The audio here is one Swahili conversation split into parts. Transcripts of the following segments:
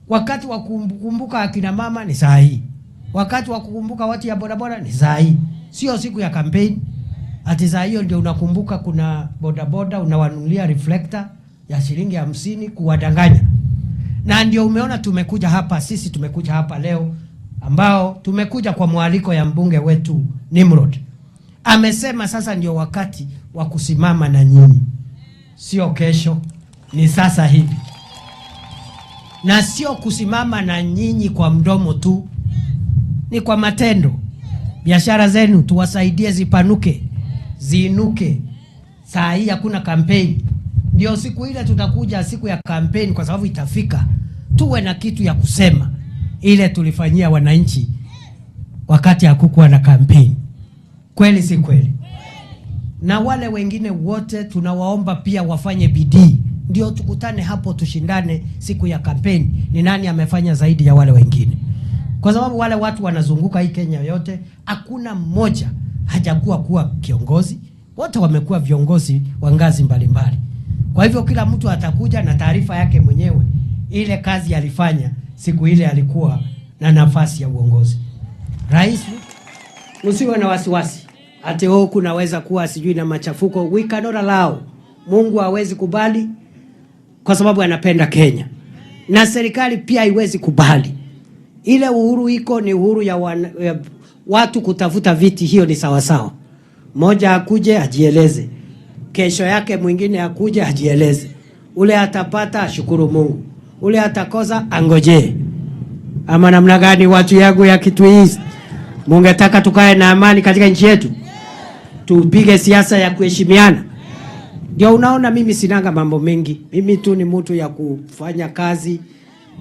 Wakati wa kukumbuka akina mama ni saa hii. Wakati wa kukumbuka watu ya bodaboda ni saa hii. Sio siku ya kampeni. Ati saa hiyo ndio unakumbuka kuna bodaboda unawanunulia reflector ya shilingi 50 kuwadanganya. Na ndio umeona tumekuja hapa, sisi tumekuja hapa leo ambao tumekuja kwa mwaliko ya mbunge wetu Nimrod. Amesema sasa ndio wakati wa kusimama na nyinyi. Sio kesho, ni sasa hivi. Na sio kusimama na nyinyi kwa mdomo tu, ni kwa matendo. Biashara zenu tuwasaidie zipanuke, ziinuke. Saa hii hakuna kampeni. Ndio siku ile tutakuja siku ya kampeni, kwa sababu itafika tuwe na kitu ya kusema ile tulifanyia wananchi wakati hakukuwa na kampeni. Kweli si kweli? Na wale wengine wote tunawaomba pia wafanye bidii. Ndio tukutane hapo tushindane siku ya kampeni ni nani amefanya zaidi ya wale wengine. Kwa sababu wale watu wanazunguka hii Kenya yote, hakuna mmoja hajakuwa kuwa kiongozi. Wote wamekuwa viongozi wa ngazi mbalimbali. Kwa hivyo kila mtu atakuja na taarifa yake mwenyewe ile kazi alifanya siku ile alikuwa na nafasi ya uongozi. Rais, usiwe na wasiwasi. Ati kunaweza kuwa sijui na machafuko. We cannot allow. Mungu hawezi kubali kwa sababu anapenda Kenya. Na serikali pia haiwezi kubali. Ile uhuru iko ni uhuru ya watu kutafuta viti, hiyo ni sawa sawa. Moja akuje ajieleze. Kesho yake mwingine akuje ajieleze. Ule atapata ashukuru Mungu. Ule atakosa angoje. Ama namna gani watu yangu ya kitu hizi? Mungetaka tukae na amani katika nchi yetu? Tupige siasa ya kuheshimiana. Ndio unaona mimi sinanga mambo mengi. Mimi tu ni mtu ya kufanya kazi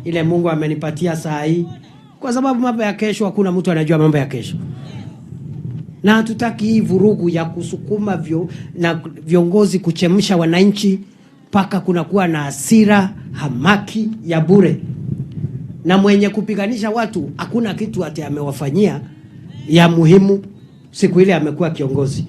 ile Mungu amenipatia saa hii. Kwa sababu mambo ya kesho hakuna mtu anajua mambo ya kesho. Na hatutaki hii vurugu ya kusukuma na viongozi kuchemsha wananchi paka kunakuwa na hasira, hamaki ya bure. Na mwenye kupiganisha watu hakuna kitu ati amewafanyia ya muhimu siku ile amekuwa kiongozi.